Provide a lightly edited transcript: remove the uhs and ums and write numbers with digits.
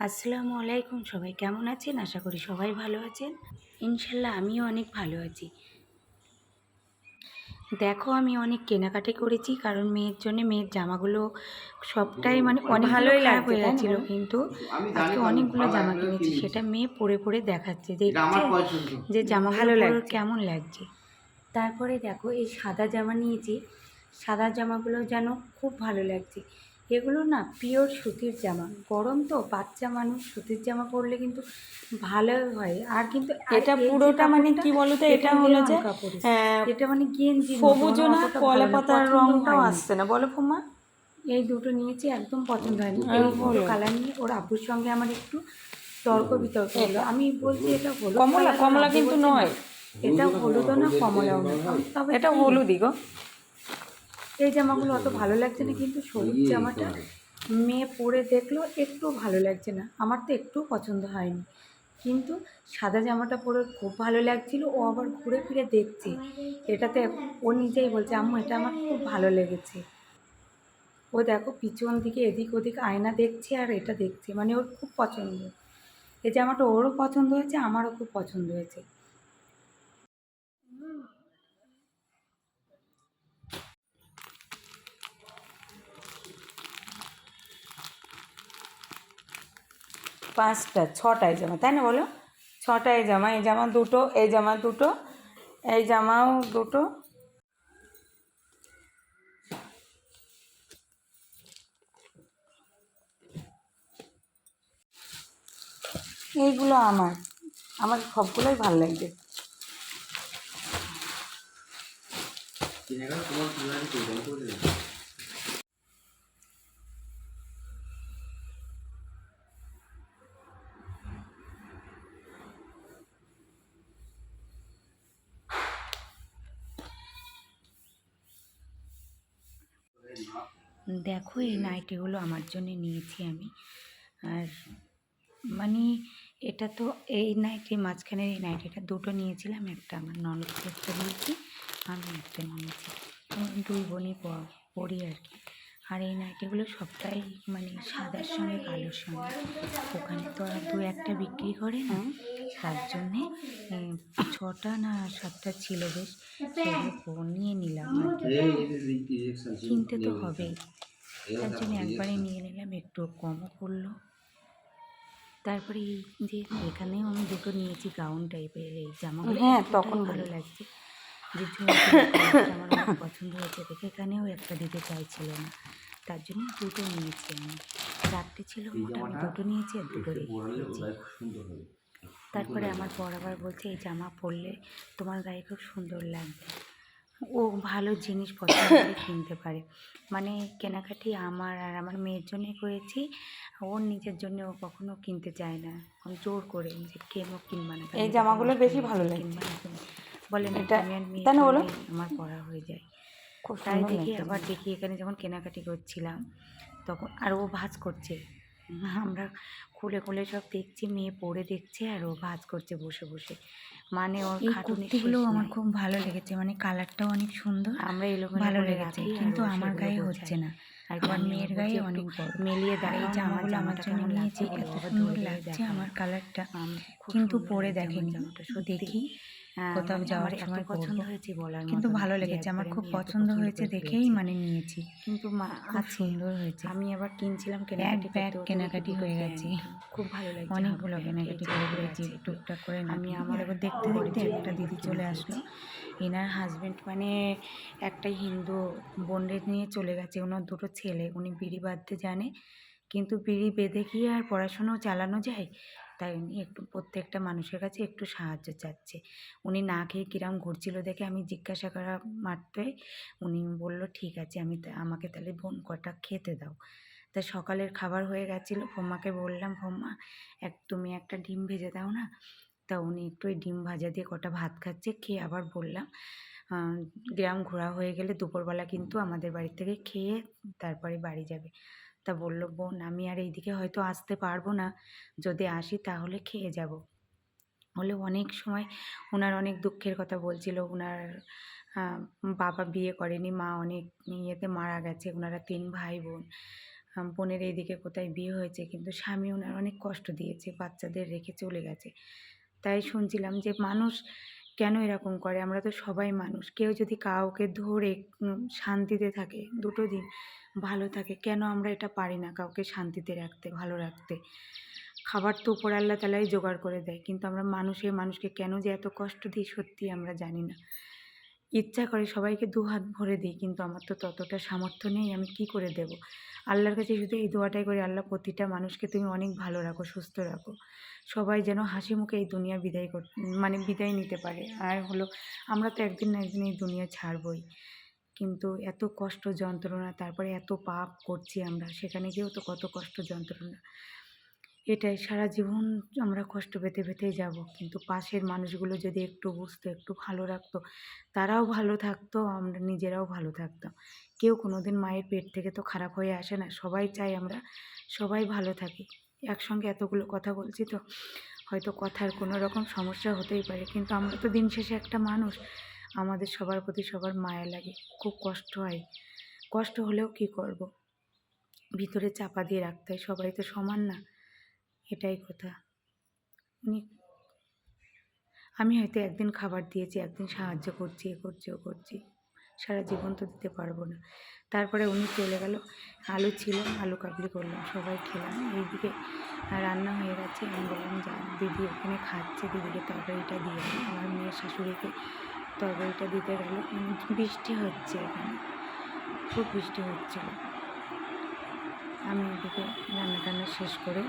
আসসালামু আলাইকুম। সবাই কেমন আছেন? আশা করি সবাই ভালো আছেন। ইনশাল্লাহ আমিও অনেক ভালো আছি। দেখো, আমি অনেক কেনাকাটি করেছি, কারণ মেয়ের জন্য মেয়ের জামাগুলো সবটাই অনেক ভালোই খারাপ লাগছে হয়ে তাই না গেছিলো, বলো? কিন্তু আমি জানি আজকে তো আমি অনেকগুলো ভালো জামা একবারে কিনেছি। কিনেছি। সেটা মেয়ে পরে পরে দেখাচ্ছে, এটা আমার দেখছে পছন্দ। যে জামাগুলো ভালো পরে ওর লাগছে। কেমন লাগছে। তারপরে দেখো, এই সাদা জামা নিয়েছি। সাদা জামাগুলো যেন খুব ভালো লাগছে। এগুলো না পিওর সুতির জামা। গরম তো, বাচ্চা মানুষ সুতির জামা পরলে কিন্তু ভালো হয়। আর কিন্তু এটা এই যে পুরোটা মানে কাপড়টা, কি বলতো, এটা এটা হলো রেয়ন যে কাপড়ের। আহ, এটা গেঞ্জির মতো, সবুজও না, অতটা কলা ভালো না, পাতার পছন্দও রংটাও হয়নি। আসছে না, বলো ফুমা? এই দুটো নিয়েছি, একদম পছন্দ হয়নি। এই দুটো বলো। কালার নিয়ে ওর আব্বুর সঙ্গে আমার একটু তর্ক বিতর্ক হলো। এটা আমি বলছি এটা হলুদ কমলা, কালার, ওর কমলা আব্বু কিন্তু বলছে না, নয়, এটা হলুদও না কমলাও না। তবে এটা কি, হলুদই গো। এই জামাগুলো অত ভালো লাগছে না, কিন্তু সবুজ জামাটা মেয়ে পরে দেখলো একটু ভালো লাগছে না। আমার তো একটু পছন্দ হয়নি, কিন্তু সাদা জামাটা পরে খুব ভালো লাগছিল। ও আবার ঘুরে ফিরে দেখছে এটাতে। ও নিজেই বলছে, আম্মু এটা আমার খুব ভালো লেগেছে। ও দেখো পিছন দিকে এদিক ওদিক আয়না দেখছে আর এটা দেখছে, ওর খুব পছন্দ। এই জামাটা ওরও পছন্দ হয়েছে, আমারও খুব পছন্দ হয়েছে। 5টা 6টায় জামা তাই না বলো? 6টায় জামা, এই জামা দুটো, এই জামা দুটো, এই জামাও দুটো। এইগুলো আমার আমার সবগুলোই ভালো লাগছে। দেখো, এই নাইটিগুলো আমার জন্য নিয়েছি আমি। আর মানে এটা তো, এই নাইটি মাঝখানের এই নাইটিটা দুটো নিয়েছিলাম। একটা আমার ননদকে একটা দিয়েছি, আমি একটা নিয়েছি। আমরা দুই বোনই পরি আর কি। আর এই নাইটিগুলো সবটাই সাদার সঙ্গে কালোর সঙ্গে। ওখানে তো আর দু একটা বিক্রি করে না, তার জন্যে 6টা না 7টা ছিল বেশ, সেগুলো নিয়ে নিলাম আর কি। কিনতে তো হবেই, তার জন্য একবারে নিয়ে নিলাম, একটু কমও পড়লো। তারপরে এই যে এখানেও আমি দুটো নিয়েছি গাউন টাইপের এই জামাগুলো, হ্যাঁ, এতটাই তখন ভালো বলি। লাগছে যে কালারটা আমার অনেক পছন্দ হয়েছে দেখে এখানেও একটা দিতে চাইছিল না, তার জন্য দুটো নিয়েছি আমি। 4টে ছিল মোট, আমি দুটো নিয়েছি আর দুটো রেখে দিয়েছি। তারপরে আমার বর আবার বলছে, এই জামা পরলে তোমার গায়ে খুব সুন্দর লাগবে। ও ভালো জিনিস পছন্দ করে কিনতে পারে। কেনাকাটি আমার আর আমার মেয়ের জন্যে করেছি, ওর নিজের জন্য ও কখনো কিনতে চায় না। জোর করে যে কেন কিনবা না, এই জামাগুলো বেশি ভালো লাগছে। কিনবা না তুমি, বলে না এটা তুমি আর মেয়ে তাই না বলো? কিনলেই আমার পড়া হয়ে যায়। খুব তাই সুন্দর দেখি, লাগছে। আবার দেখি এখানে যখন কেনাকাটি করছিলাম তখন আর ও ভাঁজ করছে। আমরা খুলে খুলে সব দেখছি, মেয়ে পরে দেখছে আর ও ভাঁজ করছে বসে বসে। ওর এই খাটুনি কুর্তিগুলো শেষ আমার নাই। খুব ভালো লেগেছে, কালারটাও অনেক সুন্দর, আমরা এলোমেলো ভালো করে লেগেছে, রাখি, কিন্তু আর ও আমার সেগুলো গায়ে গোছায়। হচ্ছে না। আর আমার আমি মেয়ের আবার গায়ে বলছি, অনেক একটু বড়। মেলিয়ে আর এই দেখাও না, আমার জামাগুলো আমার জামাটা জন্য কেমন নিয়েছি, লাগছে এত বলো। আবার সুন্দর ধরে ধরে লাগছে দেখালো। আমার কালারটা, খুব কিন্তু সুন্দর পরে লাগছে আমার দেখেনি। জামাটা, সত্যি। দেখি কোথাও আমার যাওয়ার এত সময় পছন্দ পরবো, হয়েছে বলার কিন্তু মতো না, ভালো যে লেগেছে, আমার একবারে খুব আমি এত পছন্দ হয়েছে করে দেখেই ফেলেছি। নিয়েছি। কিন্তু খুব আছে, সুন্দর হয়েছে। আমি আবার কিনছিলাম এক কেনাকাটি ব্যাগ করতে করতে, দেখি কেনাকাটি দুটো হয়ে প্যান্ট গেছে, খুব ভালো লাগছে, হাফ অনেকগুলো প্যান্ট এই কেনাকাটি করে টাইপের ফেলেছি আছে এগুলো। টুকটাক করে আমি নাটক। আমার দেখো দেখতে বরের দেখতে জন্য একটা আবার দিদি কিনে চলে আসলো। ফেলছি। এনার হাজব্যান্ড একটা হিন্দু বোনদের নিয়ে চলে গেছে, ওনার দুটো ছেলে, উনি বিড়ি বাঁধতে জানে, কিন্তু বিড়ি বেঁধে কি আর পড়াশুনো চালানো যায়? তাই উনি একটু প্রত্যেকটা মানুষের কাছে একটু সাহায্য চাচ্ছে। উনি না খেয়ে কিরাম ঘুরছিল দেখে আমি জিজ্ঞাসা করা মাত্রই উনি বলল, ঠিক আছে, আমাকে তাহলে বোন কটা খেতে দাও। তা সকালের খাবার হয়ে গেছিলো, ফম্মাকে বললাম, ফম্মা তুমি একটা ডিম ভেজে দাও না। তা উনি একটু ওই ডিম ভাজা দিয়ে কটা ভাত খাচ্ছে, খেয়ে আবার বললাম গ্রাম ঘোরা হয়ে গেলে দুপুরবেলা কিন্তু আমাদের বাড়ি থেকে খেয়ে তারপরে বাড়ি যাবে। তা বলল, বোন আমি আর এইদিকে হয়তো আসতে পারবো না, যদি আসি তাহলে খেয়ে যাব। হলে অনেক সময় ওনার অনেক দুঃখের কথা বলছিল। ওনার বাবা বিয়ে করেনি, মা অনেক ইয়েতে মারা গেছে, ওনারা 3 ভাই বোন। বোনের এইদিকে কোথায় বিয়ে হয়েছে, কিন্তু স্বামী ওনার অনেক কষ্ট দিয়েছে, বাচ্চাদের রেখে চলে গেছে। তাই শুনছিলাম যে মানুষ কেন এরকম করে, আমরা তো সবাই মানুষ। কেউ যদি কাউকে ধরে শান্তিতে থাকে, দুটো দিন ভালো থাকে, কেন আমরা এটা পারি না কাউকে শান্তিতে রাখতে, ভালো রাখতে? খাবার তো উপর আল্লাহ তালাই জোগাড় করে দেয়, কিন্তু আমরা মানুষকে কেন যে এত কষ্ট দিই সত্যি আমরা জানি না। ইচ্ছা করে সবাইকে দুহাত ভরে দিই, কিন্তু আমার তো ততটা সামর্থ্য নেই, আমি কি করে দেব? আল্লাহর কাছে শুধু এই দোয়াটাই করি, আল্লাহ প্রতিটা মানুষকে তুমি অনেক ভালো রাখো, সুস্থ রাখো, সবাই যেন হাসি মুখে এই দুনিয়া বিদায় নিতে পারে। আর হলো, আমরা তো একদিন না একদিন এই দুনিয়া ছাড়বই, কিন্তু এত কষ্ট যন্ত্রণা, তারপরে এত পাপ করছি আমরা, সেখানে গিয়েও তো কত কষ্ট যন্ত্রণা। এটাই সারা জীবন আমরা কষ্ট পেতে পেতেই যাব, কিন্তু পাশের মানুষগুলো যদি একটু বুঝতো, একটু ভালো রাখতো, তারাও ভালো থাকতো, আমরা নিজেরাও ভালো থাকতাম। কেউ কোনো দিন মায়ের পেট থেকে তো খারাপ হয়ে আসে না, সবাই চাই আমরা সবাই ভালো থাকি। একসঙ্গে এতগুলো কথা বলছি তো হয়তো কথার কোনো রকম সমস্যা হতেই পারে, কিন্তু আমরা তো দিন শেষে একটা মানুষ, আমাদের সবার প্রতি সবার মায়া লাগে, খুব কষ্ট হয়। কষ্ট হলেও কি করব, ভিতরে চাপা দিয়ে রাখতে হয়, সবাই তো সমান না, এটাই কথা। উনি, আমি হয়তো একদিন খাবার দিয়েছি, একদিন সাহায্য করছি, এ করছি ও করছি, সারা জীবন তো দিতে পারবো না। তারপরে উনি চলে গেল, আলু ছিল, আলু কাবলি করলাম, সবাই খেলাম। এইদিকে রান্না হয়ে গেছে, আমি বললাম যা, দিদি ওখানে খাচ্ছে, দিদিকে তরকারিটা দিয়ে দিই। আমার মেয়ের শাশুড়িকে তরকারিটা দিতে গেল, বৃষ্টি হচ্ছে, এখানে খুব বৃষ্টি হচ্ছিল। আমি এদিকে রান্না টান্না শেষ করে